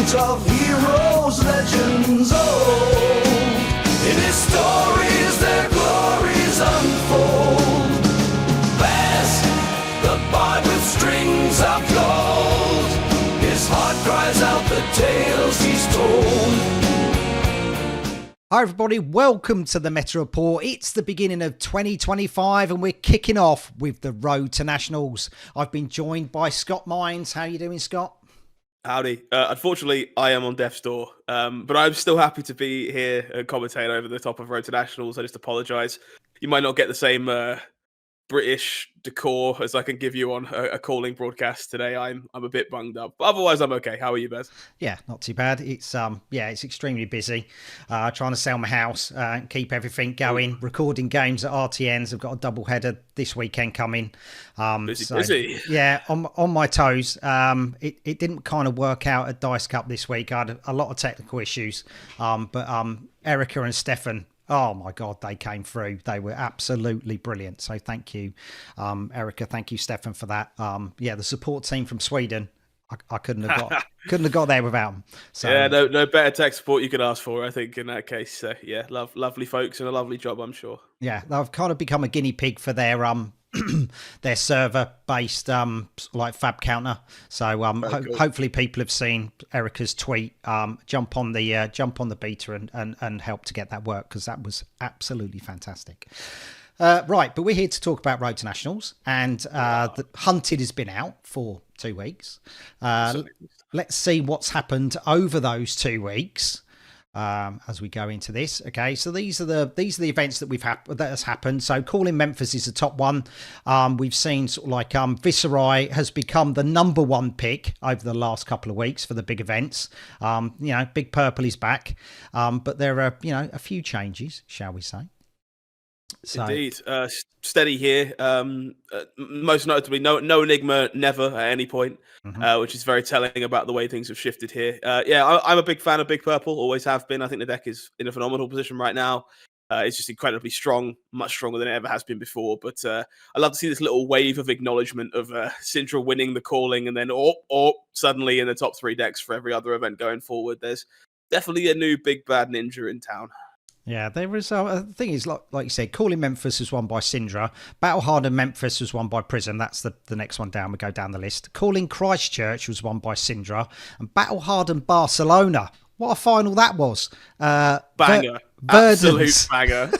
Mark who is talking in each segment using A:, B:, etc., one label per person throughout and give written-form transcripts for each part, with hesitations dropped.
A: retreat of heroes, legends old. In his stories their glories unfold. Baz the Bard with strings of gold. His heart cries out the tales he's told.
B: Hi everybody, welcome to the Meta Report. It's the beginning of 2025 and we're kicking off with the Road to Nationals. I've been joined by Scott Mines. How are you doing, Scott?
C: Howdy. Unfortunately, I am on death's door, but I'm still happy to be here and commentate over the top of Road to Nationals. I just apologise. You might not get the same British decor as I can give you on a calling broadcast today. I'm a bit bunged up, but otherwise I'm okay. How are you, Baz?
B: Yeah, not too bad. It's it's extremely busy. Trying to sell my house and keep everything going. Recording games at RTNs. I've got a double header this weekend coming.
C: Busy.
B: Yeah, on my toes. It didn't kind of work out at Dice Cup this week. I had a lot of technical issues, but Erica and Stefan. Oh my God, they came through. They were absolutely brilliant. So thank you, Erica. Thank you, Stefan, for that. The support team from Sweden. I couldn't have got there without them. So
C: yeah, no better tech support you could ask for, I think, in that case. So yeah, lovely folks and a lovely job, I'm sure.
B: Yeah, I've kind of become a guinea pig for their their server based like fab counter. So
C: cool.
B: Hopefully people have seen Erica's tweet. Jump on the beta and help to get that work, because that was absolutely fantastic. Right, but we're here to talk about Road to Nationals, and the Hunted has been out for 2 weeks. Let's see what's happened over those 2 weeks. As we go into this, okay, so these are the events that that has happened. So Calling Memphis is the top one. We've seen sort of like Viserai has become the #1 pick over the last couple of weeks for the big events. Big Purple is back, but there are a few changes, shall we say? So,
C: indeed, steady here. Most notably, no Enigma, never at any point, which is very telling about the way things have shifted here. I'm a big fan of Big Purple, always have been. I think the deck is in a phenomenal position right now. It's just incredibly strong, much stronger than it ever has been before. But I love to see this little wave of acknowledgement of Syndra winning the calling, and then suddenly in the top 3 decks for every other event going forward. There's definitely a new big bad ninja in town.
B: Yeah, there was the thing is, like you said, Calling Memphis was won by Syndra. Battle Hardened Memphis was won by Prism. That's the next one down. We go down the list. Calling Christchurch was won by Syndra, and Battle Hardened Barcelona. What a final that was!
C: Banger, absolute banger.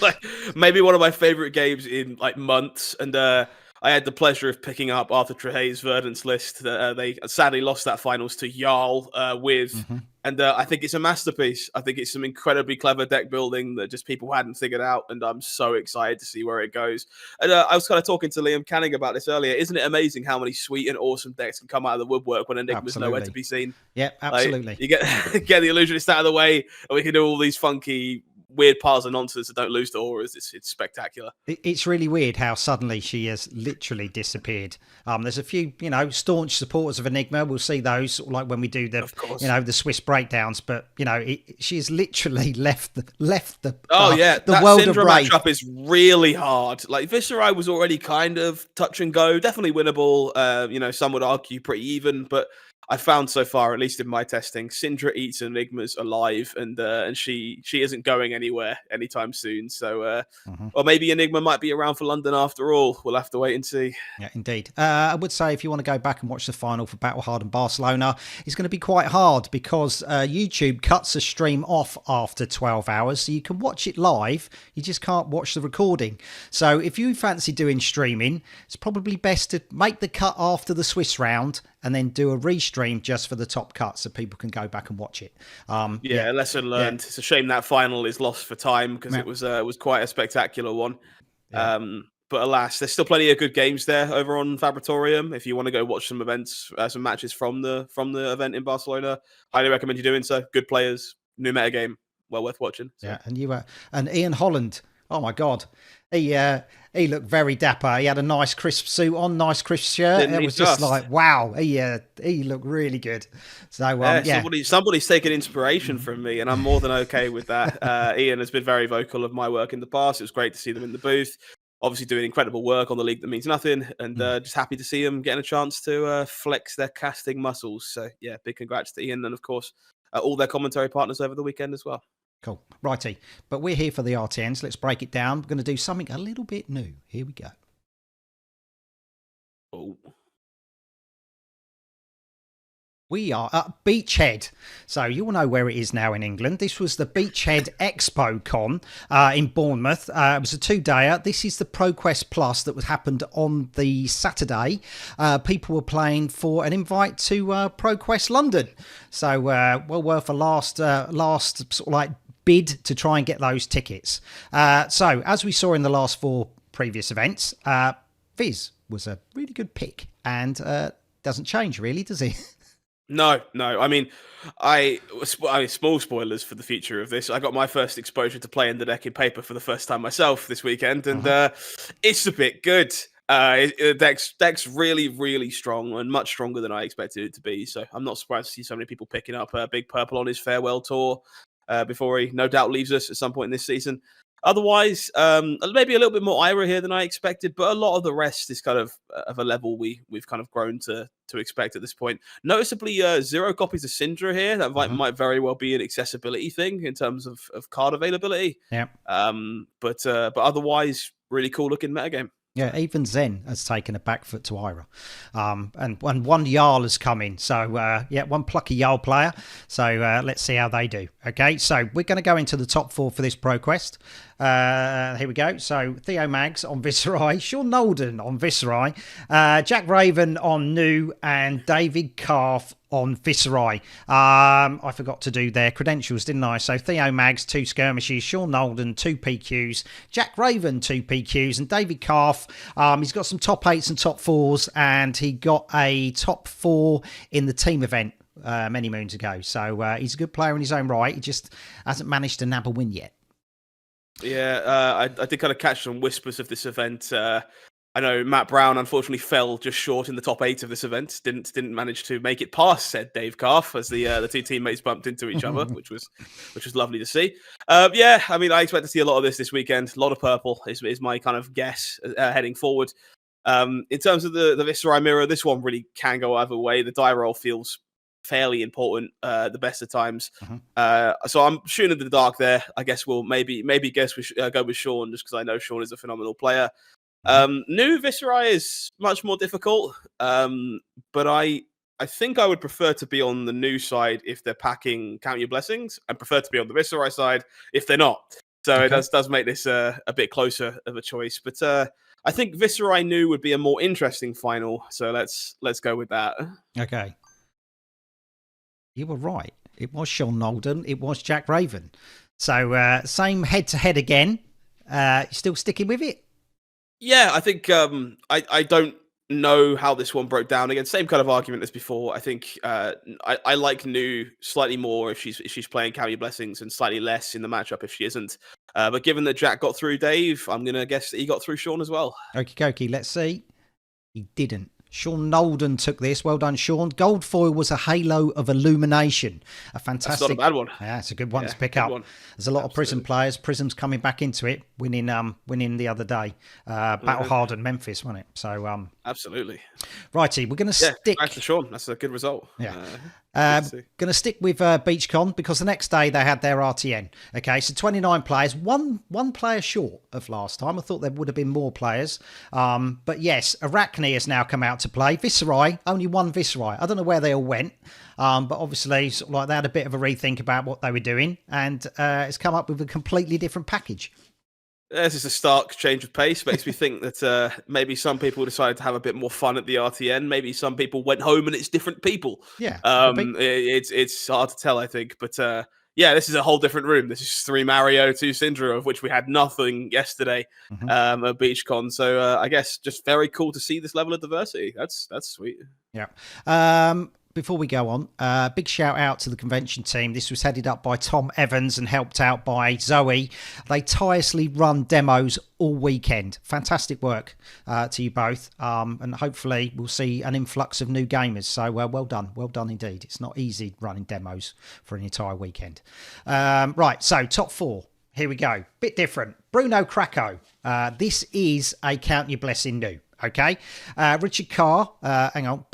C: Like maybe one of my favorite games in like months, and I had the pleasure of picking up Arthur Trehay's Verdant's list. They sadly lost that finals to Jarl with. And I think it's a masterpiece. I think it's some incredibly clever deck building that just people hadn't figured out. And I'm so excited to see where it goes. And I was kind of talking to Liam Canning about this earlier. Isn't it amazing how many sweet and awesome decks can come out of the woodwork when Enigma's nowhere to be seen?
B: Yeah, absolutely.
C: Like, you get the Illusionist out of the way, and we can do all these funky weird piles of nonsense that don't lose to auras. It's spectacular.
B: It's really weird how suddenly she has literally disappeared. There's a few, staunch supporters of Enigma. We'll see those sort of like when we do the, the Swiss breakdowns. But she's literally left the the
C: that
B: world
C: Syndra
B: of Brave.
C: matchup is really hard. Like Viserai was already kind of touch and go, definitely winnable. Some would argue pretty even, but I found so far, at least in my testing, Syndra eats Enigmas alive, and she isn't going anywhere anytime soon. So, or maybe Enigma might be around for London after all. We'll have to wait and see.
B: Yeah, indeed. I would say if you want to go back and watch the final for Battle Hardened Barcelona, it's going to be quite hard because YouTube cuts a stream off after 12 hours, so you can watch it live. You just can't watch the recording. So if you fancy doing streaming, it's probably best to make the cut after the Swiss round and then do a restream just for the top cut so people can go back and watch it.
C: Lesson learned. Yeah. It's a shame that final is lost for time because it was quite a spectacular one. Yeah. But alas, there's still plenty of good games there over on Fabritorium. If you want to go watch some events, some matches from the event in Barcelona, highly recommend you doing so. Good players, new meta game, well worth watching. So.
B: Yeah, and Ian Holland. Oh my God, he looked very dapper. He had a nice crisp suit on, nice crisp shirt. It was just like, wow, he looked really good. So
C: somebody's taken inspiration from me, and I'm more than okay with that. Ian has been very vocal of my work in the past. It was great to see them in the booth. obviously doing incredible work on the League That Means Nothing, and just happy to see them getting a chance to flex their casting muscles. So yeah, big congrats to Ian and of course all their commentary partners over the weekend as well.
B: Cool. Righty. But we're here for the RTNs. Let's break it down. We're going to do something a little bit new. Here we go.
C: Oh.
B: We are at Beachhead. So you all know where it is now in England. This was the Beachhead Expo Con in Bournemouth. It was a 2-dayer. This is the ProQuest Plus that was happened on the Saturday. People were playing for an invite to ProQuest London. So well worth a last sort of like bid to try and get those tickets. So as we saw in the last 4 previous events, Viz was a really good pick and doesn't change really, does he?
C: No. I mean, small spoilers for the future of this. I got my first exposure to playing the deck in paper for the first time myself this weekend, and it's a bit good. Deck's really, really strong and much stronger than I expected it to be. So I'm not surprised to see so many people picking up Big Purple on his farewell tour before he no doubt leaves us at some point in this season. Otherwise, maybe a little bit more Ira here than I expected, but a lot of the rest is kind of a level we've kind of grown to expect at this point. Noticeably, 0 copies of Syndra here. That might very well be an accessibility thing in terms of card availability.
B: Yeah.
C: But otherwise, really cool looking metagame.
B: Yeah, even Zen has taken a back foot to Ira. And one Jarl has come in. So, one plucky Jarl player. So, let's see how they do. Okay, so we're going to go into the top 4 for this ProQuest. Here we go. So, Theo Mags on Viserai, Sean Nolden on Viserai, Jack Raven on Nu, and David Calf on Viserai. I forgot to do their credentials, didn't I? So Theo Mags, 2 skirmishes, Sean Nolden, 2 PQs, Jack Raven, 2 PQs, and David Calf, he's got some top 8s and top 4s, and he got a top 4 in the team event many moons ago. So he's a good player in his own right. He just hasn't managed to nab a win yet.
C: Yeah, I did kind of catch some whispers of this event. I know Matt Brown unfortunately fell just short in the top 8 of this event. Didn't manage to make it past said Dave Calf as the 2 teammates bumped into each other, which was lovely to see. Yeah, I mean, I expect to see a lot of this weekend. A lot of purple is my kind of guess heading forward. In terms of the Viserai mirror, this one really can go either way. The die roll feels fairly important the best of times. So I'm shooting in the dark there. I guess we'll maybe guess we should go with Sean just because I know Sean is a phenomenal player. New Viserai is much more difficult, but I think I would prefer to be on the new side if they're packing Count Your Blessings, and prefer to be on the Viserai side if they're not. So it does make this a bit closer of a choice. But I think Viserai New would be a more interesting final. So let's go with that. Okay.
B: You were right. It was Sean Nolden. It was Jack Raven. So same head-to-head again. Still sticking with it?
C: Yeah, I think I don't know how this one broke down. Again, same kind of argument as before. I think I like Nu slightly more if she's playing Count Your Blessings, and slightly less in the matchup if she isn't. But given that Jack got through Dave, I'm going to guess that he got through Sean as well.
B: Okie dokie, let's see. He didn't. Sean Nolden took this. Well done, Sean. Gold foil was a Halo of Illumination. A fantastic...
C: That's not a bad one.
B: Yeah, it's a good one to pick up. There's a lot of Prism players. Prism's coming back into it, winning the other day. Battle hardened Memphis, wasn't it? So
C: absolutely.
B: Righty, we're going to stick...
C: Thanks to Sean. That's a good result.
B: Yeah. Going to stick with BeachCon because the next day they had their RTN. Okay, so 29 players, one player short of last time. I thought there would have been more players. But yes, Arachne has now come out to play. Viserai, only one Viserai. I don't know where they all went. But obviously, sort of like they had a bit of a rethink about what they were doing, and it's come up with a completely different package.
C: This is a stark change of pace. Makes me think that maybe some people decided to have a bit more fun at the RTN. Maybe some people went home and it's different people.
B: Yeah,
C: it's hard to tell, I think. But yeah, this is a whole different room. This is 3 Mario, 2 Syndra, of which we had nothing yesterday at BeachCon. So I guess just very cool to see this level of diversity. That's sweet.
B: Yeah. Before we go on, big shout out to the convention team. This was headed up by Tom Evans and helped out by Zoe. They tirelessly run demos all weekend. Fantastic work to you both. And hopefully we'll see an influx of new gamers. So well done. Well done indeed. It's not easy running demos for an entire weekend. Right, so top 4. Here we go. Bit different. Bruno Krakow. This is a Count Your Blessing new. Okay. Richard Carr. Hang on.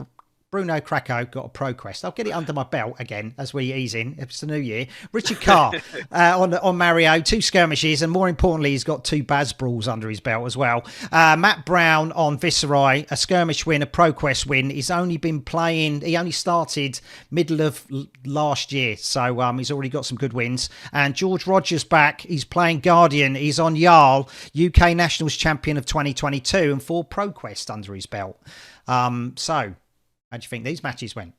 B: Bruno Krakow got a pro quest. I'll get it under my belt again as we ease in. It's the new year. Richard Carr on Mario, 2 skirmishes, and more importantly, he's got 2 Baz brawls under his belt as well. Matt Brown on Viscerai, a skirmish win, a pro quest win. He's only been playing. He only started middle of last year, so he's already got some good wins. And George Rogers back. He's playing Guardian. He's on Jarl, UK Nationals champion of 2022, and 4 pro quests under his belt. So. How do you think these matches went?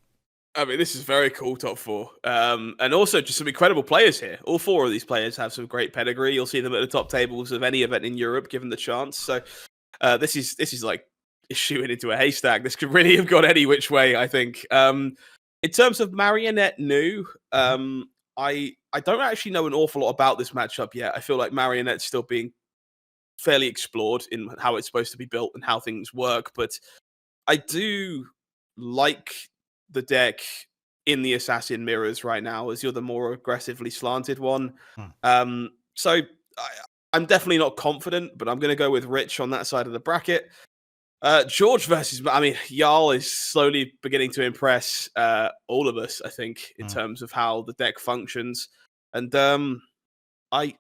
C: I mean, this is very cool, top 4. And also just some incredible players here. All 4 of these players have some great pedigree. You'll see them at the top tables of any event in Europe, given the chance. So this is like shooting into a haystack. This could really have gone any which way, I think. In terms of Marionette new, I don't actually know an awful lot about this matchup yet. I feel like Marionette's still being fairly explored in how it's supposed to be built and how things work. But I do like the deck in the Assassin Mirrors right now, as you're the more aggressively slanted one. So I'm definitely not confident, but I'm going to go with Rich on that side of the bracket. George versus, I mean, Jarl is slowly beginning to impress all of us, I think, in terms of how the deck functions. And I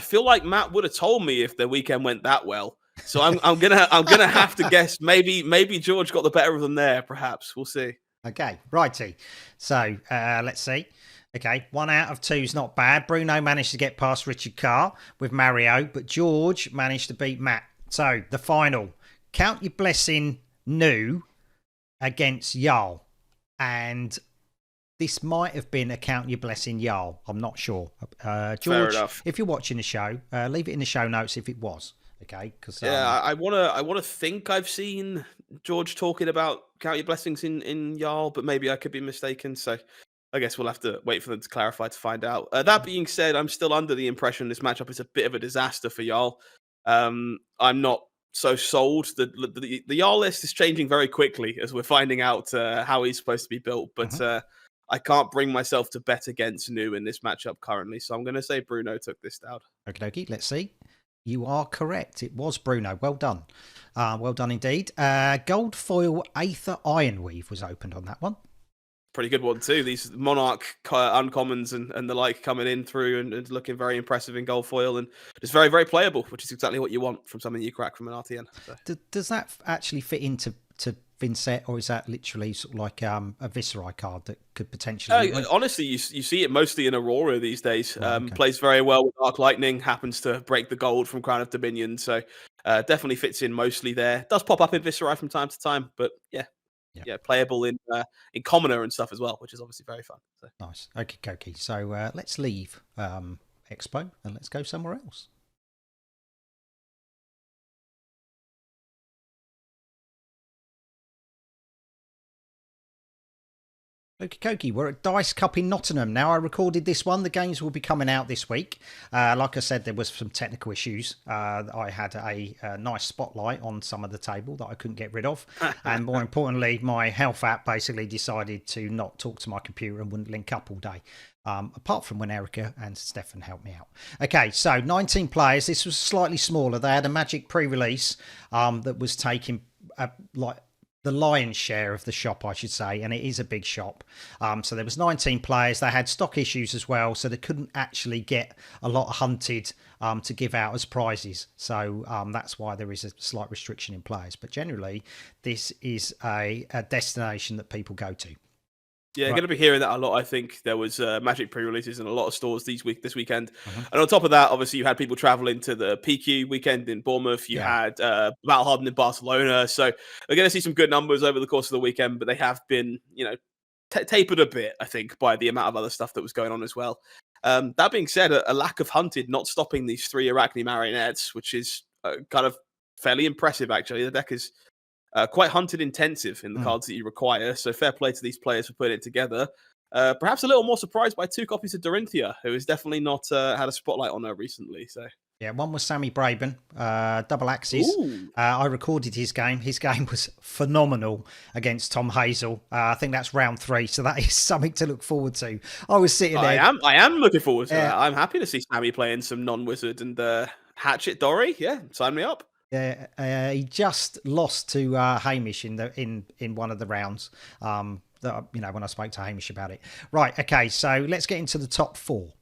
C: feel like Matt would have told me if the weekend went that well. So I'm gonna have to guess maybe George got the better of them there. Perhaps we'll see.
B: Okay, righty. So let's see. Okay, 1 out of 2 is not bad. Bruno managed to get past Richard Carr with Mario, but George managed to beat Matt. So the final, Count Your Blessing new against Jarl, and this might have been a Count Your Blessing Jarl. I'm not sure. George, if you're watching the show, leave it in the show notes if it was. Okay, because
C: I wanna think I've seen George talking about Count Your Blessings in Jarl, but maybe I could be mistaken. So I guess we'll have to wait for them to clarify to find out. That being said, I'm still under the impression this matchup is a bit of a disaster for Jarl. I'm not so sold. The Jarl list is changing very quickly as we're finding out how he's supposed to be built, but I can't bring myself to bet against New in this matchup currently. So I'm going to say Bruno took this down.
B: Okie dokie, let's see. You are correct. It was Bruno. Well done. Well done indeed. Gold foil Aether Ironweave was opened on that one.
C: Pretty good one too. These Monarch uncommons and the like coming in through and looking very impressive in gold foil, and it's very, very playable, which is exactly what you want from something you crack from an RTN. So.
B: Does that actually fit into Vincent, or is that literally sort of like a Viscerai card that could potentially...
C: honestly, you see it mostly in Aurora these days.
B: Okay.
C: Plays very well with Arc Lightning, happens to break the gold from Crown of Dominion, so definitely fits in mostly there. Does pop up in Viscerai from time to time, but yeah, playable in Commoner and stuff as well, which is obviously very fun. So.
B: Nice. Okay. So let's leave Expo and let's go somewhere else. Okie, we're at Dice Cup in Nottingham. Now, I recorded this one. The games will be coming out this week. Like I said, there was some technical issues. I had a nice spotlight on some of the table that I couldn't get rid of. And more importantly, my health app basically decided to not talk to my computer and wouldn't link up all day. Apart from when Erica and Stefan helped me out. Okay, so 19 players. This was slightly smaller. They had a Magic pre-release that was taking the lion's share of the shop, I should say, and it is a big shop. So there was 19 players. They had stock issues as well, so they couldn't actually get a lot hunted to give out as prizes. So that's why there is a slight restriction in players. But generally, this is a destination that people go to.
C: Yeah, going to be hearing that a lot. I think there was Magic pre-releases in a lot of stores this weekend. And on top of that, obviously, you had people traveling to the PQ weekend in Bournemouth. You had Battle Hardened in Barcelona. So we're going to see some good numbers over the course of the weekend, but they have been, tapered a bit, I think, by the amount of other stuff that was going on as well. That being said, a lack of hunted not stopping these 3 Arachne Marionettes, which is kind of fairly impressive, actually. The deck is quite hunted intensive in the cards that you require, so fair play to these players for putting it together. Perhaps a little more surprised by 2 copies of Dorinthia, who has definitely not had a spotlight on her recently. So
B: Yeah, one was Samee Braben, double axes. I recorded his game. His game was phenomenal against Tom Hazel. I think that's round 3, so that is something to look forward to. I was sitting there.
C: I am looking forward to that. I'm happy to see Samee playing some non-wizard and Hatchet Dory. Yeah, sign me up.
B: Yeah, he just lost to Hamish in one of the rounds. When I spoke to Hamish about it. Right. Okay. So let's get into the top 4.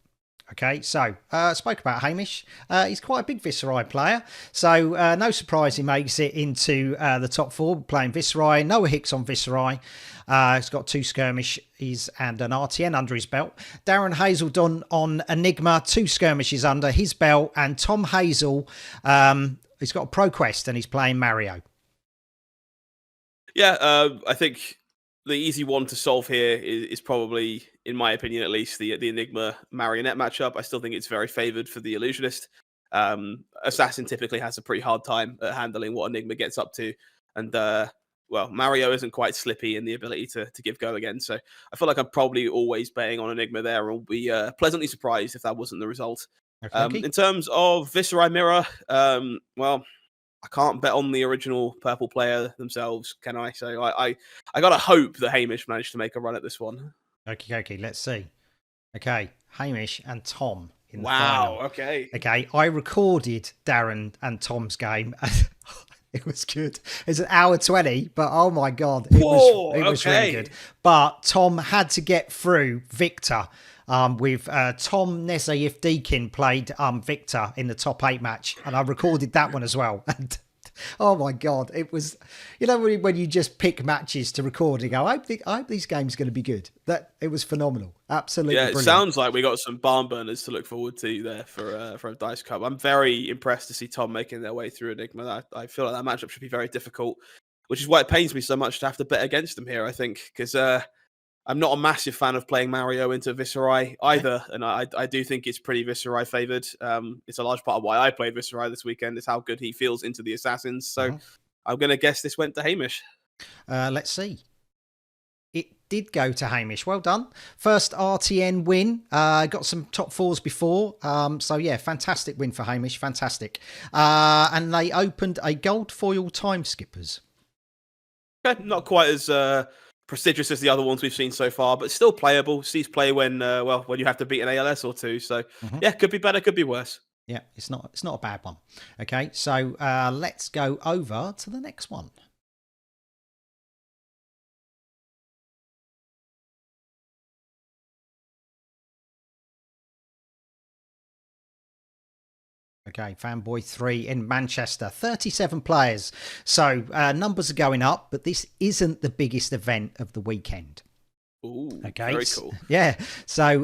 B: Okay, so spoke about Hamish. He's quite a big Viserai player, so no surprise he makes it into the top 4 playing Viserai. Noah Hicks on Viserai. He's got 2 skirmishes and an RTN under his belt. Darren Hazeldon on Enigma, 2 skirmishes under his belt, and Tom Hazel, he's got a Pro Quest and he's playing Mario.
C: Yeah, I think the easy one to solve here is probably, in my opinion at least, the Enigma Marionette matchup. I still think it's very favoured for the Illusionist. Assassin typically has a pretty hard time at handling what Enigma gets up to. And, Mario isn't quite slippy in the ability to give go again. So I feel like I'm probably always betting on Enigma there, and will be pleasantly surprised if that wasn't the result.
B: Okay.
C: In terms of Viserai Mirror, I can't bet on the original purple player themselves, can I? So I gotta hope that Hamish managed to make a run at this one.
B: Okay, let's see. Okay, Hamish and Tom in the
C: final.
B: Wow,
C: Okay,
B: I recorded Darren and Tom's game. It was good. It's an hour 20, but oh my God, it was really good. But Tom had to get through Victor. With Tom Nezayev Deakin played Victor in the top 8 match, and I recorded that one as well. And oh my God, it was, when you just pick matches to record and go, I hope these games are going to be good. It was phenomenal. Absolutely brilliant.
C: Sounds like we got some barn burners to look forward to there for a Dice Cup. I'm very impressed to see Tom making their way through Enigma. I feel like that matchup should be very difficult, which is why it pains me so much to have to bet against them here, I think, because I'm not a massive fan of playing Mario into Viserai either, and I do think it's pretty Viserai favoured. It's a large part of why I played Viserai this weekend, is how good he feels into the Assassins. So I'm going to guess this went to Hamish.
B: Let's see. It did go to Hamish. Well done. First RTN win. Got some top 4s before. So yeah, fantastic win for Hamish. Fantastic. And they opened a gold foil time skippers.
C: Okay, not quite as prestigious as the other ones we've seen so far, but still playable. Sees play when you have to beat an ALS or 2. So yeah, could be better, could be worse.
B: Yeah, it's not a bad one. Okay, so let's go over to the next one. Okay, Fanboy 3 in Manchester, 37 players. So numbers are going up, but this isn't the biggest event of the weekend.
C: Ooh,
B: okay,
C: very cool.
B: Yeah, so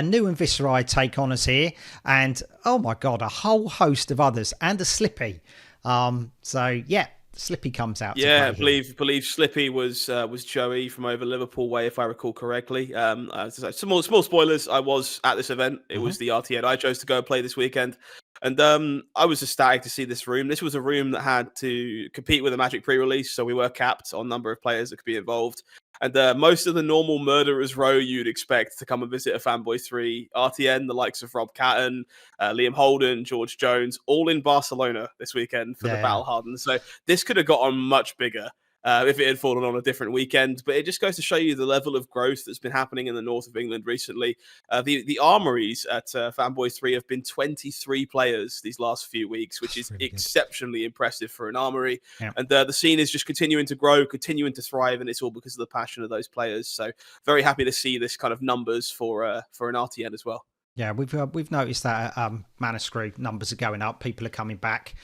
B: New and Viserai take on us here, and oh my God, a whole host of others, and a Slippy. So yeah, Slippy comes out.
C: Yeah, I believe Slippy was Joey from over Liverpool way, if I recall correctly. Small spoilers. I was at this event. It was the RTN I chose to go and play this weekend. And I was ecstatic to see this room. This was a room that had to compete with a Magic pre-release, so we were capped on number of players that could be involved. And most of the normal Murderers Row you'd expect to come and visit a Fanboy 3 RTN, the likes of Rob Catton, Liam Holden, George Jones, all in Barcelona this weekend for the Battle Hardened. So this could have gotten much bigger if it had fallen on a different weekend. But it just goes to show you the level of growth that's been happening in the north of England recently. The armories at Fanboy 3 have been 23 players these last few weeks, which is exceptionally impressive for an armory. Yeah. And the scene is just continuing to grow, continuing to thrive, and it's all because of the passion of those players. So very happy to see this kind of numbers for an RTN as well.
B: Yeah, we've noticed that Manascrew numbers are going up. People are coming back.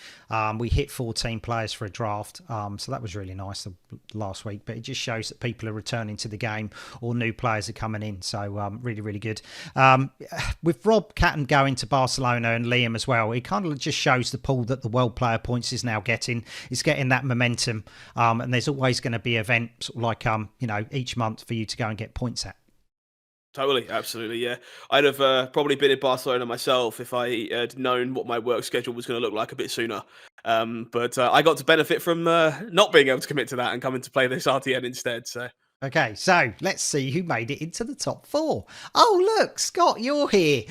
B: We hit 14 players for a draft, so that was really nice last week. But it just shows that people are returning to the game, or new players are coming in. So really, really good. With Rob Catton going to Barcelona and Liam as well, it kind of just shows the pull that the World Player Points is now getting. It's getting that momentum, and there's always going to be events like each month for you to go and get points at.
C: Totally, absolutely, yeah. I'd have probably been in Barcelona myself if I had known what my work schedule was going to look like a bit sooner. But I got to benefit from not being able to commit to that and coming to play this RTN instead. So
B: Okay, so let's see who made it into the top 4. Oh, look, Scott, you're here.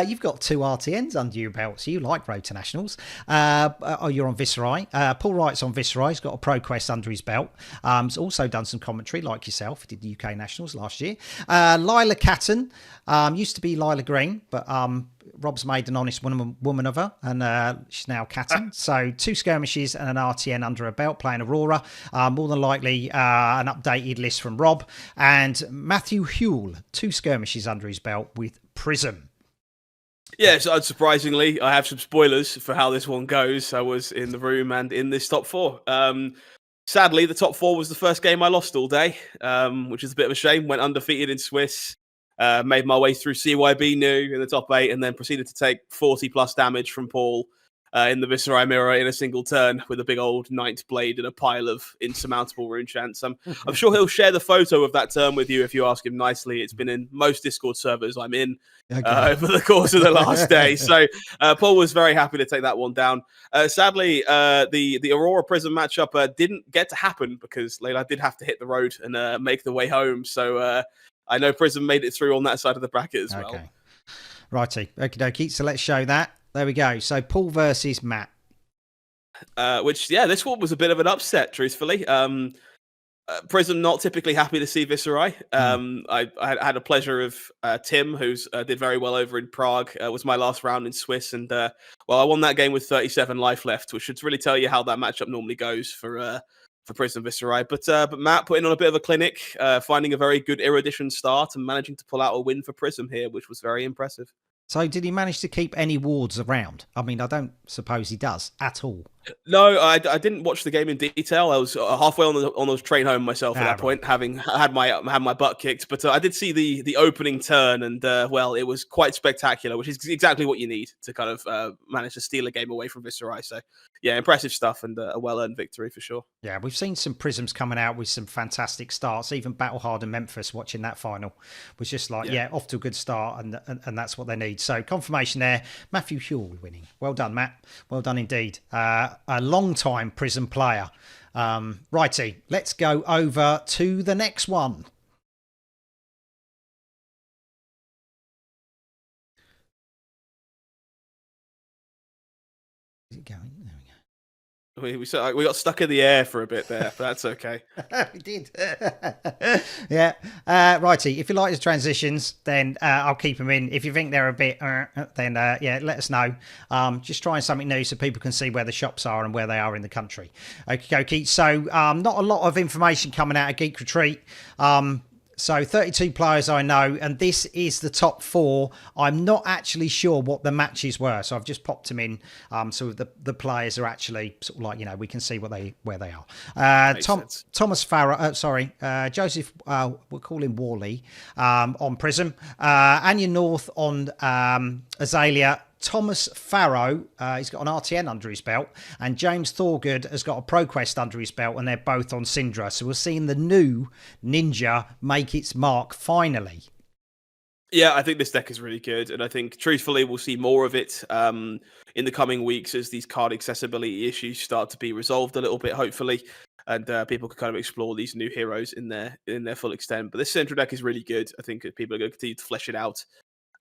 B: You've got 2 RTNs under your belt, so you like Road to Nationals. You're on Viserai. Paul Wright's on Viserai. He's got a Pro Quest under his belt. He's also done some commentary, like yourself. He did the UK Nationals last year. Lila Catton, used to be Lila Green, but Rob's made an honest woman of her, and she's now Catton. So 2 skirmishes and an RTN under her belt, playing Aurora. More than likely an updated list from Rob. And Matthew Huell, 2 skirmishes under his belt with Prism.
C: Yes, unsurprisingly, I have some spoilers for how this one goes. I was in the room and in this top 4. Sadly, the top 4 was the first game I lost all day, which is a bit of a shame. Went undefeated in Swiss. Made my way through CYB new in the top 8, and then proceeded to take 40 plus damage from Paul in the Viserai mirror in a single turn with a big old Ninth Blade and a pile of insurmountable rune chants. I'm sure he'll share the photo of that turn with you if you ask him nicely. It's been in most Discord servers I'm in over the course of the last day. So Paul was very happy to take that one down. Sadly, the Aurora Prism matchup didn't get to happen because Layla did have to hit the road and make the way home. So I know Prism made it through on that side of the bracket as well.
B: Righty. Okie dokie. So let's show that. There we go. So Paul versus Matt.
C: This one was a bit of an upset, truthfully. Prism not typically happy to see Viserai. I had a pleasure of Tim, who's did very well over in Prague. Was my last round in Swiss, and I won that game with 37 life left, which should really tell you how that matchup normally goes for Prism Viserai. But Matt putting on a bit of a clinic, finding a very good Erudition start and managing to pull out a win for Prism here, which was very impressive.
B: So did he manage to keep any wards around? I mean, I don't suppose he does at all.
C: No, I didn't watch the game in detail. I was halfway on the train home myself at that point, having had my butt kicked. But I did see the opening turn, and it was quite spectacular, which is exactly what you need to kind of manage to steal a game away from Viserai. So yeah, impressive stuff and a well-earned victory for sure.
B: Yeah, we've seen some Prisms coming out with some fantastic starts. Even Battlehard and Memphis watching that final was just like, off to a good start, and that's what they need. So confirmation there, Matthew Huell winning. Well done, Matt. Well done indeed. A long-time Prism player. Righty, let's go over to the next one. Is it going? There we go.
C: We got stuck in the air for a bit there, but that's okay.
B: We did. Yeah. Righty, if you like the transitions, then I'll keep them in. If you think they're a bit, then let us know. Just trying something new so people can see where the shops are and where they are in the country. Okay. So not a lot of information coming out of Geek Retreat. So 32 players I know, and this is the top 4. I'm not actually sure what the matches were, so I've just popped them in. So the players are actually sort of like, we can see where they are. Thomas Farrow, Joseph, we'll call him Worley, on Prism. Anya North on Azalea. Thomas Farrow, he's got an RTN under his belt, and James Thorgood has got a ProQuest under his belt, and they're both on Syndra. So we're seeing the new Ninja make its mark finally.
C: Yeah, I think this deck is really good, and I think, truthfully, we'll see more of it in the coming weeks as these card accessibility issues start to be resolved a little bit, hopefully, and people can kind of explore these new heroes in their full extent. But this Syndra deck is really good. I think people are going to continue to flesh it out.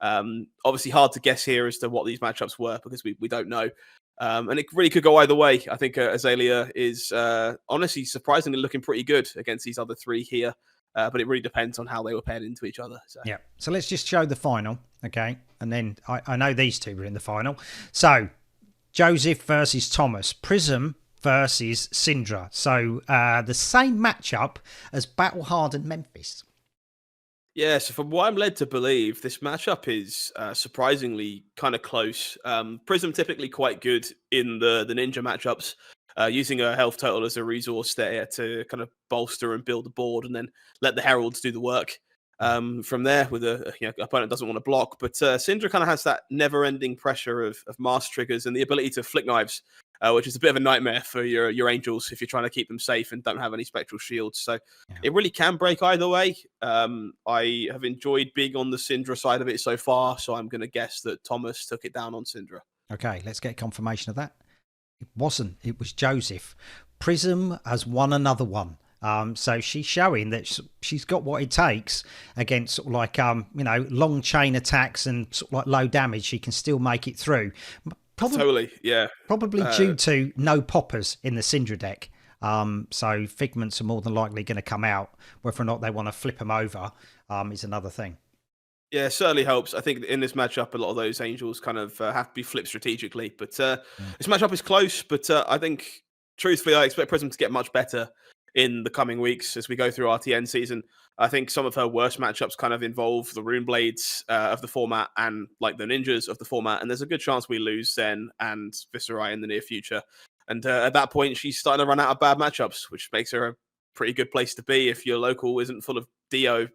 C: Obviously hard to guess here as to what these matchups were because we don't know, and it really could go either way. I think Azalea is honestly surprisingly looking pretty good against these other 3 here, but it really depends on how they were paired into each other.
B: So let's just show the final, okay, and then I know these 2 were in the final. So Joseph versus Thomas, Prism versus Syndra. So the same matchup as Battlehard and Memphis.
C: Yeah, so from what I'm led to believe, this matchup is surprisingly kind of close. Prism typically quite good in the ninja matchups, using a health total as a resource there to kind of bolster and build the board, and then let the heralds do the work from there. With opponent doesn't want to block, but Syndra kind of has that never-ending pressure of mass triggers and the ability to flick knives. Which is a bit of a nightmare for your angels if you're trying to keep them safe and don't have any spectral shields. So it really can break either way. I have enjoyed being on the Syndra side of it so far, so I'm going to guess that Thomas took it down on Syndra.
B: Okay, let's get confirmation of that. It wasn't. It was Joseph. Prism has won another one. So she's showing that she's got what it takes against sort of like, long chain attacks and sort of like low damage. She can still make it through.
C: Totally, yeah.
B: Probably due to no poppers in the Syndra deck. So Figments are more than likely going to come out. Whether or not they want to flip them over is another thing.
C: Yeah, it certainly helps. I think in this matchup, a lot of those angels kind of have to be flipped strategically. But this matchup is close. But I think, truthfully, I expect Prism to get much better in the coming weeks as we go through RTN season. I think some of her worst matchups kind of involve the Rune Blades of the format and like the Ninjas of the format. And there's a good chance we lose Zen and Viserai in the near future. And at that point, she's starting to run out of bad matchups, which makes her a pretty good place to be if your local isn't full of Dio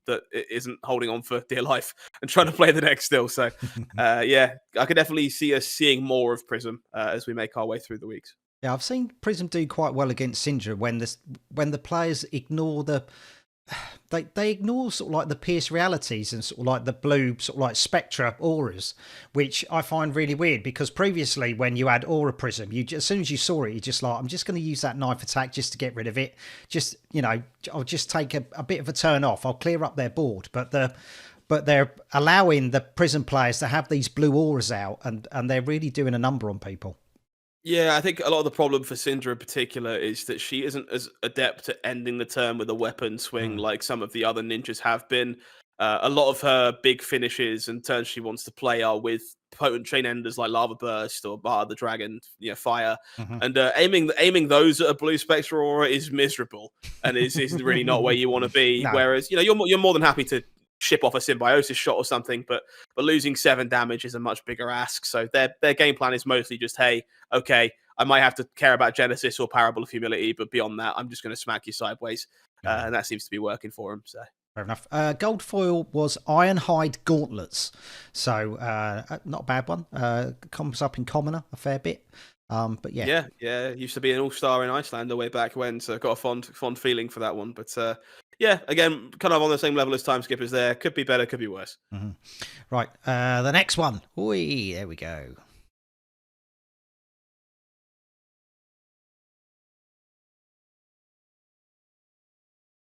C: that isn't holding on for dear life and trying to play the deck still. So, yeah, I could definitely see us seeing more of Prism as we make our way through the weeks.
B: Yeah, I've seen Prism do quite well against Syndra when the players ignore they ignore sort of like the pierce realities and sort of like the blue sort of like spectra auras, which I find really weird because previously when you had aura prism, as soon as you saw it, you're just like, I'm just going to use that knife attack just to get rid of it. Just, I'll just take a bit of a turn off. I'll clear up their board, but they're allowing the prism players to have these blue auras out, and they're really doing a number on people.
C: Yeah, I think a lot of the problem for Syndra in particular is that she isn't as adept at ending the turn with a weapon swing like some of the other ninjas have been. A lot of her big finishes and turns she wants to play are with potent chain enders like Lava Burst or Bar the Dragon, Fire. And aiming those at a blue Spectral Aura is miserable and is really not where you want to be. No. Whereas, you're more than happy to ship off a symbiosis shot or something, but losing 7 damage is a much bigger ask. So their game plan is mostly just, hey, okay, I might have to care about Genesis or Parable of Humility, but beyond that, I'm just going to smack you sideways. And that seems to be working for him. So
B: fair enough. Gold foil was Ironhide Gauntlets. So not a bad one. Comes up in Commoner a fair bit. But yeah.
C: Yeah. Used to be an all-star in Iceland the way back when, so got a fond feeling for that one. But yeah, again, kind of on the same level as Time Skippers there. Could be better, could be worse.
B: Right, the next one. Oi, there we go.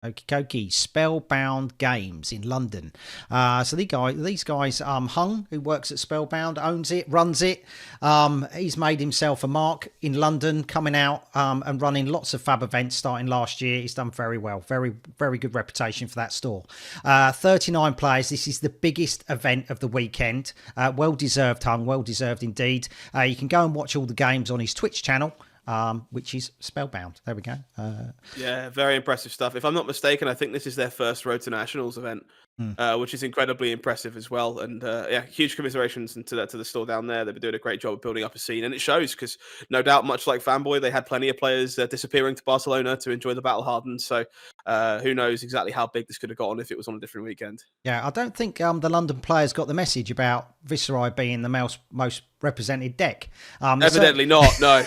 B: Okie dokie, Spellbound Games in London. So these guys, Hung, who works at Spellbound, owns it, runs it. He's made himself a mark in London, coming out and running lots of fab events starting last year. He's done very well. Very, very good reputation for that store. 39 players. This is the biggest event of the weekend. Well-deserved, Hung. Well-deserved indeed. You can go and watch all the games on his Twitch channel. Which is Spellbound. There we go.
C: Yeah, very impressive stuff. If I'm not mistaken, I think this is their first Road to Nationals event, which is incredibly impressive as well. And yeah, huge commiserations to the store down there. They've been doing a great job of building up a scene, and it shows because no doubt, much like Fanboy, they had plenty of players disappearing to Barcelona to enjoy the Battle Hardened. So who knows exactly how big this could have gotten if it was on a different weekend. Yeah,
B: I don't think the London players got the message about Viserai being the most represented deck.
C: Evidently not, no.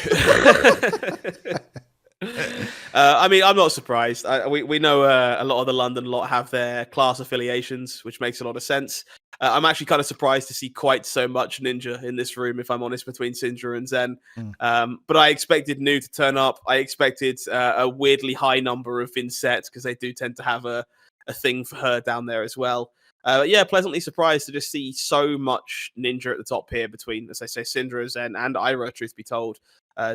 C: I mean, I'm not surprised. We know a lot of the London lot have their class affiliations, which makes a lot of sense. I'm actually kind of surprised to see quite so much Ninja in this room, if I'm honest, between Syndra and Zen. But I expected New to turn up. I expected a weirdly high number of Vincent, because they do tend to have a thing for her down there as well. Yeah, pleasantly surprised to just see so much Ninja at the top here between, as I say, Syndra, Zen, and Ira, truth be told.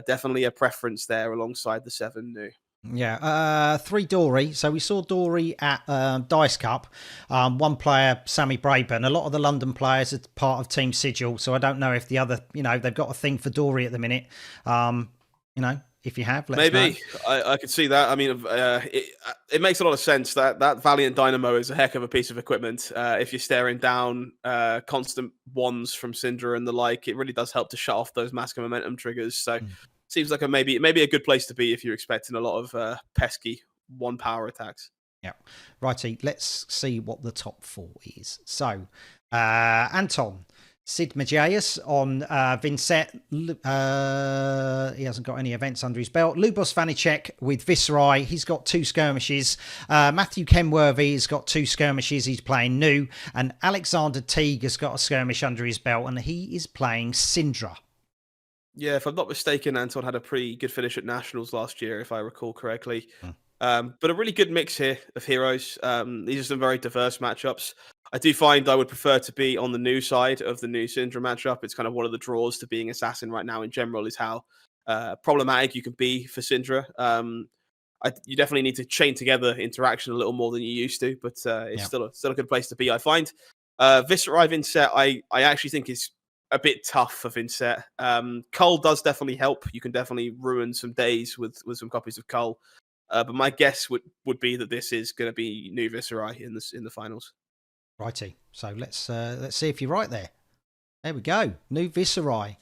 C: Definitely a preference there alongside the 7 New.
B: Yeah, 3 Dory. So we saw Dory at Dice Cup. One player, Samee Braben. A lot of the London players are part of Team Sigil, so I don't know if the other, they've got a thing for Dory at the minute. If you have, let us know.
C: I could see that. I mean, it makes a lot of sense that Valiant Dynamo is a heck of a piece of equipment. If you're staring down constant wands from Syndra and the like, it really does help to shut off those mask and momentum triggers. So seems like maybe a good place to be if you're expecting a lot of pesky 1 power attacks.
B: Yeah. Righty, let's see what the top 4 is. So, Anton. Sid Majias on Vincent. He hasn't got any events under his belt. Lubos Vanicek with Viserai. He's got 2 skirmishes. Matthew Kenworthy has got 2 skirmishes. He's playing New. And Alexander Teague has got a skirmish under his belt, and he is playing Syndra.
C: Yeah, if I'm not mistaken, Anton had a pretty good finish at Nationals last year, if I recall correctly. But a really good mix here of heroes. These are some very diverse matchups. I do find I would prefer to be on the new side of the new Syndra matchup. It's kind of one of the draws to being Assassin right now in general is how problematic you can be for Syndra. You definitely need to chain together interaction a little more than you used to, but it's still a good place to be, I find. Viserai Vinset, I actually think is a bit tough for Vinset. Cull does definitely help. You can definitely ruin some days with some copies of Cull. But my guess would be that this is going to be new Viserai in the finals.
B: Righty. So let's see if you're right there. There we go. New Viserai.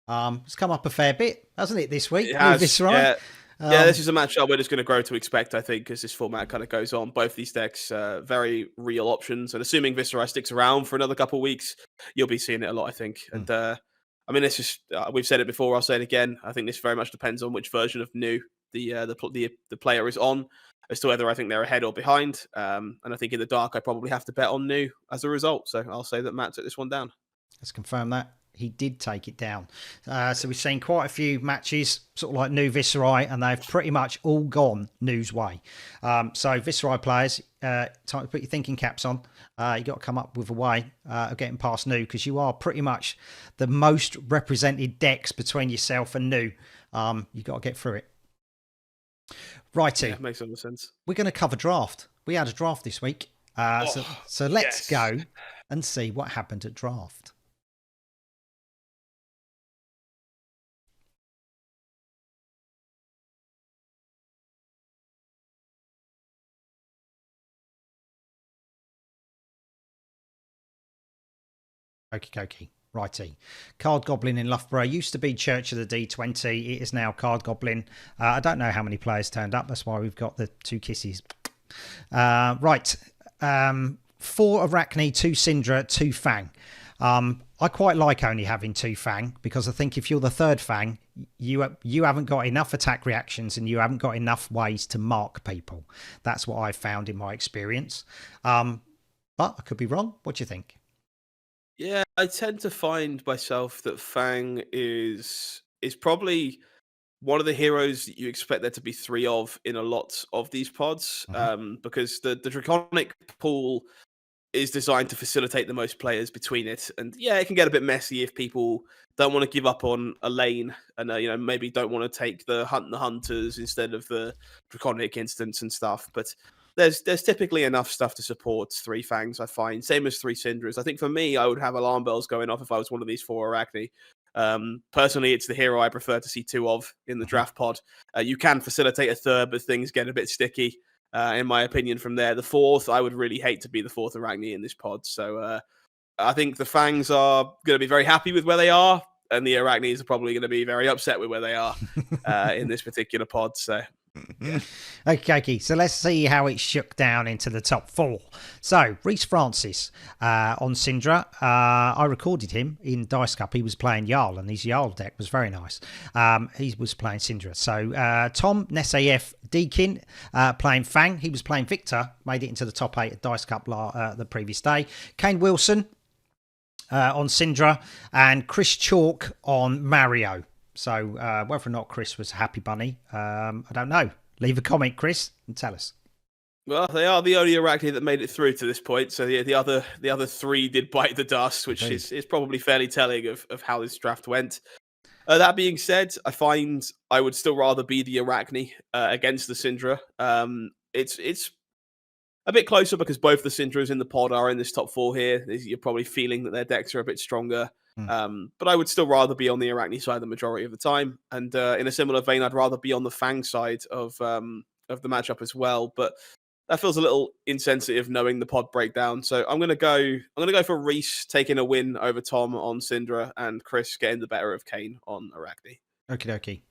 B: It's come up a fair bit, hasn't it, this week?
C: It has,
B: new Viserai.
C: Yeah. Yeah, this is a matchup we're just going to grow to expect, I think, as this format kind of goes on. Both these decks, very real options. And assuming Viserai sticks around for another couple of weeks, you'll be seeing it a lot, I think. And I mean, it's just we've said it before. I'll say it again. I think this very much depends on which version of new the player is on, as to whether I think they're ahead or behind. And I think in the dark, I probably have to bet on new as a result. So I'll say that Matt took this one down.
B: Let's confirm that. He did take it down. So we've seen quite a few matches, sort of like new Viserai, and they've pretty much all gone New's way. So Viserai players, time to put your thinking caps on. You got to come up with a way of getting past New, because you are pretty much the most represented decks between yourself and New. You got to get through it. Righty.
C: Yeah, makes a lot of sense.
B: We're going to cover draft. We had a draft this week. So let's go and see what happened at draft. Okie. Righty. Card Goblin in Loughborough used to be Church of the D20. It is now Card Goblin. I don't know how many players turned up. That's why we've got the 2 kisses. Right. 4 Arachne, 2 Syndra, 2 Fang. I quite like only having 2 Fang, because I think if you're the 3rd Fang, you haven't got enough attack reactions and you haven't got enough ways to mark people. That's what I've found in my experience. But I could be wrong. What do you think?
C: Yeah, I tend to find myself that Fang is probably one of the heroes that you expect there to be 3 of in a lot of these pods, because the Draconic pool is designed to facilitate the most players between it. And yeah, it can get a bit messy if people don't want to give up on a lane and maybe don't want to take the hunters instead of the Draconic instance and stuff. But there's typically enough stuff to support 3 Fangs, I find. Same as 3 Syndras. I think for me, I would have alarm bells going off if I was one of these 4 Arachne. Personally, it's the hero I prefer to see 2 of in the draft pod. You can facilitate a 3rd, but things get a bit sticky, in my opinion, from there. The 4th, I would really hate to be the 4th Arachne in this pod. So I think the Fangs are going to be very happy with where they are, and the Arachnes are probably going to be very upset with where they are in this particular pod. So yeah.
B: Okay. So let's see how it shook down into the top 4. So Reese Francis on Syndra. I recorded him in Dice Cup. He was playing Jarl, and his Jarl deck was very nice. He was playing Syndra. So Tom Nesayef Deakin playing Fang. He was playing Victor. Made it into the top 8 at Dice Cup the previous day. Kane Wilson on Syndra, and Chris Chalk on Mario. So whether or not Chris was a happy bunny, I don't know. Leave a comment, Chris, and tell us.
C: Well, they are the only Arachne that made it through to this point. So the other 3 did bite the dust, which is probably fairly telling of how this draft went. That being said, I find I would still rather be the Arachne against the Syndra. It's a bit closer because both the Syndras in the pod are in this top 4 here. You're probably feeling that their decks are a bit stronger. But I would still rather be on the Arachne side the majority of the time. And in a similar vein, I'd rather be on the Fang side of the matchup as well. But that feels a little insensitive knowing the pod breakdown. So I'm gonna go for Reese taking a win over Tom on Syndra and Chris getting the better of Kane on Arachne.
B: Okie dokie.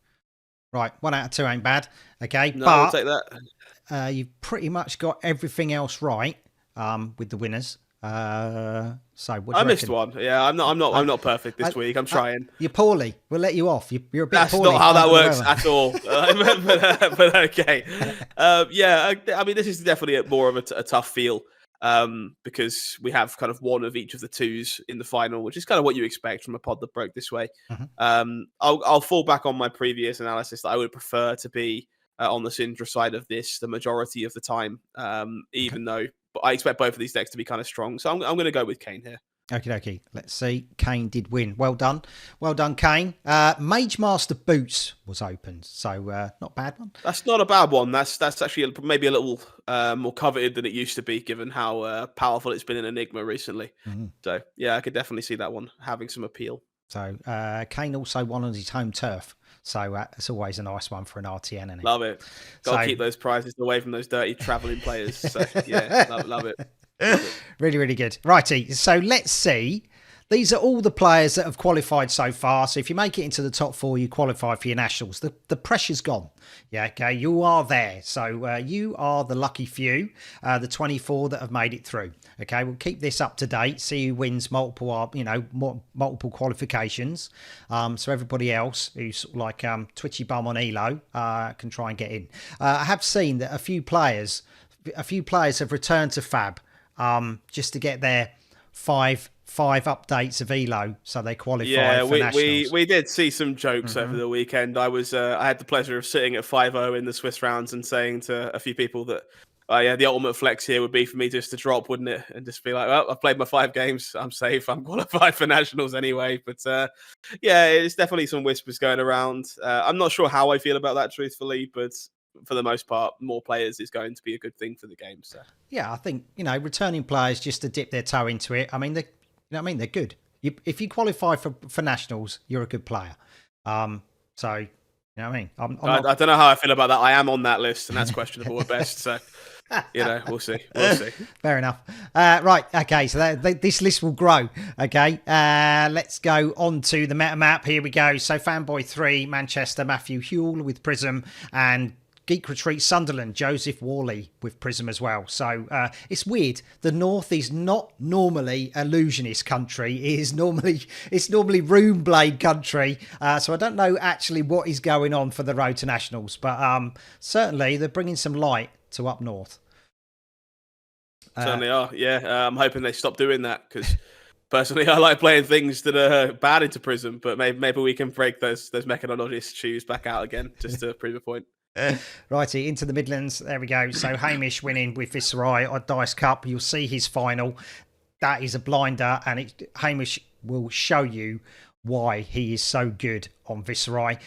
B: Right, 1 out of 2 ain't bad. Okay,
C: No,
B: but
C: I'll take that.
B: You've pretty much got everything else right with the winners. So what do
C: I
B: you
C: missed
B: reckon?
C: one. Yeah, I'm not perfect this week. I'm trying.
B: You're poorly. We'll let you off. You're a bit
C: That's
B: poorly.
C: not how that
B: under the
C: works
B: weather.
C: at all. But okay. Yeah, I mean, this is definitely more of a tough feel because we have kind of one of each of the 2s in the final, which is kind of what you expect from a pod that broke this way. I'll fall back on my previous analysis that I would prefer to be on the Syndra side of this the majority of the time, even though I expect both of these decks to be kind of strong. So I'm going to go with Kane here.
B: Okay. Let's see. Kane did win. Well done, Kane. Mage Master Boots was opened, so not a bad one.
C: That's not a bad one. That's actually maybe a little more coveted than it used to be, given how powerful it's been in Enigma recently. So yeah, I could definitely see that one having some appeal.
B: So Kane also won on his home turf, so it's always a nice one for an RTN. Isn't it?
C: Love it. Got to keep those prizes away from those dirty travelling players. So yeah, love it.
B: Really, really good. Righty, so let's see. These are all the players that have qualified so far. So if you make it into the top 4, you qualify for your nationals. The pressure's gone. Yeah, okay, you are there. So you are the lucky few, the 24 that have made it through. Okay, we'll keep this up to date. See who wins multiple qualifications. So everybody else who's sort of like twitchy bum on Elo can try and get in. I have seen that a few players have returned to Fab. Just to get their five updates of Elo, so they qualify for nationals.
C: we did see some jokes over the weekend. I had the pleasure of sitting at 5-0 in the Swiss rounds and saying to a few people that the ultimate flex here would be for me just to drop, wouldn't it, and just be like, well, I've played my 5 games, I'm safe, I'm qualified for nationals anyway. But yeah, it's definitely some whispers going around. I'm not sure how I feel about that, truthfully, but for the most part, more players is going to be a good thing for the game. So
B: yeah, I think returning players just to dip their toe into it. I mean, they're good. If you qualify for nationals, you're a good player. So you know what I mean.
C: I don't know how I feel about that. I am on that list, and that's questionable at best. So we'll see.
B: Fair enough. Right. Okay. So this list will grow. Okay. Let's go on to the meta map. Here we go. So Fanboy 3, Manchester, Matthew Hewell with Prism, and Geek Retreat Sunderland, Joseph Worley with Prism as well. So it's weird. The North is not normally illusionist country. It's normally Runeblade country. So I don't know actually what is going on for the Road to Nationals, but certainly they're bringing some light to up north.
C: Certainly are. Yeah, I'm hoping they stop doing that, because personally I like playing things that are bad into Prism, but maybe we can break those mechanologist shoes back out again just to prove a point.
B: Righty, into the Midlands. There we go. So Hamish winning with Viserai on Dice Cup. You'll see his final. That is a blinder, and Hamish will show you why he is so good on Viserai.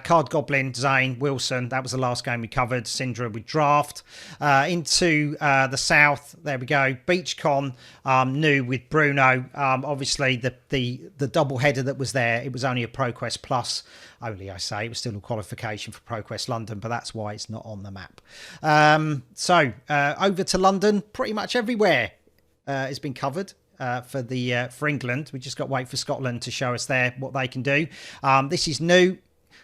B: Card Goblin, Zane, Wilson. That was the last game we covered. Syndra with Draft. Into the south. There we go. Beachcon, new with Bruno. Obviously, the double header that was there, it was only a ProQuest Plus. Only, I say. It was still a qualification for ProQuest London, but that's why it's not on the map. So over to London. Pretty much everywhere has been covered. For England, we just got to wait for Scotland to show us what they can do. This is new.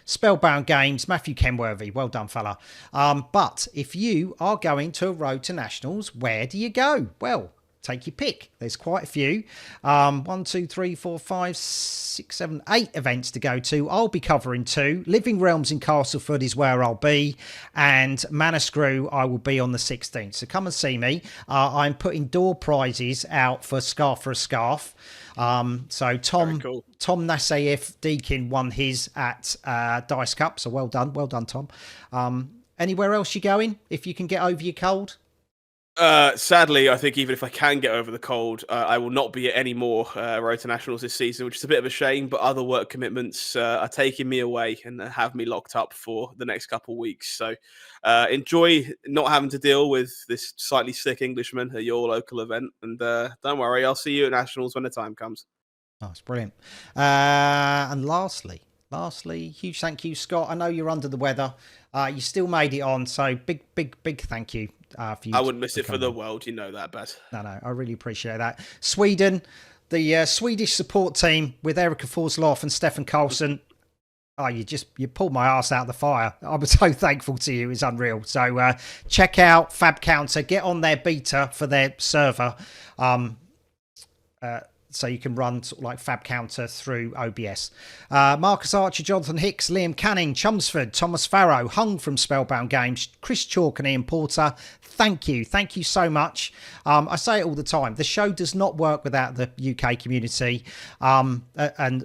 B: Spellbound Games, Matthew Kenworthy, well done, fella. But if you are going to a Road to Nationals, where do you go? Well, take your pick. There's quite a few. 1, 2, 3, 4, 5, 6, 7, 8 events to go to. I'll be covering 2. Living Realms in Castleford is where I'll be, and Mana Screw I will be on the 16th. So come and see me. I'm putting door prizes out for Scarf for a Scarf. So Tom Nasayev Deakin won his at Dice Cup. So well done, Tom. Anywhere else you going if you can get over your cold?
C: Sadly, I think even if I can get over the cold, I will not be at any more Road to Nationals this season, which is a bit of a shame, but other work commitments are taking me away and have me locked up for the next couple of weeks. So enjoy not having to deal with this slightly sick Englishman at your local event. And don't worry, I'll see you at Nationals when the time comes.
B: Oh, it's brilliant. And lastly, huge thank you, Scott. I know you're under the weather. You still made it on, so big thank you. For you
C: I wouldn't miss it for the world, you know that, Baz.
B: No, I really appreciate that. Sweden, the Swedish support team with Erica Forsloff and Stefan Karlsson. Oh, you pulled my ass out of the fire. I'm so thankful to you. It's unreal. So check out Fab Counter. Get on their beta for their server. So you can run sort of like Fab Counter through OBS. Marcus Archer, Jonathan Hicks, Liam Canning, Chelmsford, Thomas Farrow, Hung from Spellbound Games, Chris Chalk and Ian Porter. Thank you so much. I say it all the time. The show does not work without the UK community, and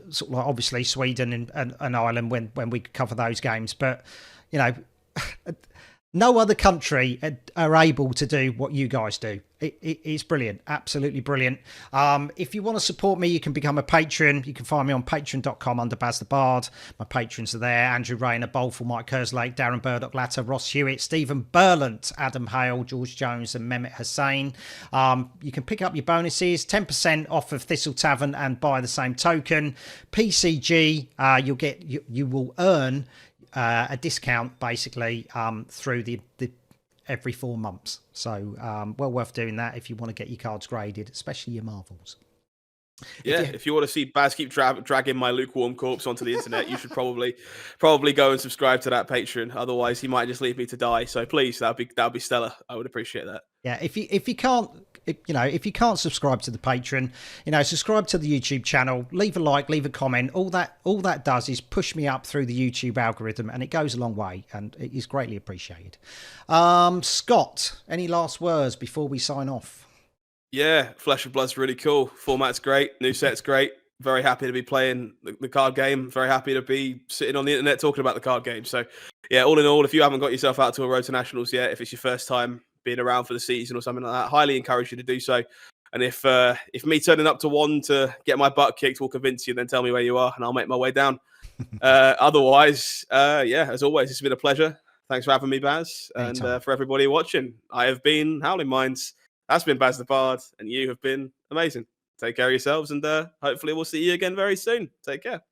B: sort of like obviously Sweden and Ireland when we cover those games. But you know, no other country are able to do what you guys do. It's brilliant, absolutely brilliant. If you want to support me, you can become a patron. You can find me on patreon.com under Baz the Bard. My patrons are there: Andrew Rayner, Bolful, Mike Kerslake, Darren Burdock Latter, Ross Hewitt, Stephen Burlant, Adam Hale, George Jones and Mehmet Hussain. You can pick up your bonuses, 10% off of Thistle Tavern, and by the same token, PCG, you will earn a discount basically through the every 4 months. So well worth doing that if you want to get your cards graded, especially your Marvels.
C: Yeah, if you want to see Baz keep dragging my lukewarm corpse onto the internet, you should probably go and subscribe to that Patreon. Otherwise, he might just leave me to die. So please, that'd be stellar. I would appreciate that.
B: Yeah, if you can't subscribe to the Patreon, subscribe to the YouTube channel, leave a like, leave a comment. All that does is push me up through the YouTube algorithm, and it goes a long way, and it is greatly appreciated. Scott, any last words before we sign off?
C: Yeah, Flesh of Blood's really cool. Format's great. New set's great. Very happy to be playing the card game. Very happy to be sitting on the internet talking about the card game. So, yeah, all in all, if you haven't got yourself out to a Road to Nationals yet, if it's your first time being around for the season or something like that, highly encourage you to do so. And if me turning up to one to get my butt kicked will convince you, then tell me where you are and I'll make my way down. Otherwise, as always, it's been a pleasure. Thanks for having me, Baz. Anytime. And for everybody watching, I have been Howling Minds. That's been Baz the Bard, and you have been amazing. Take care of yourselves, and hopefully we'll see you again very soon. Take care.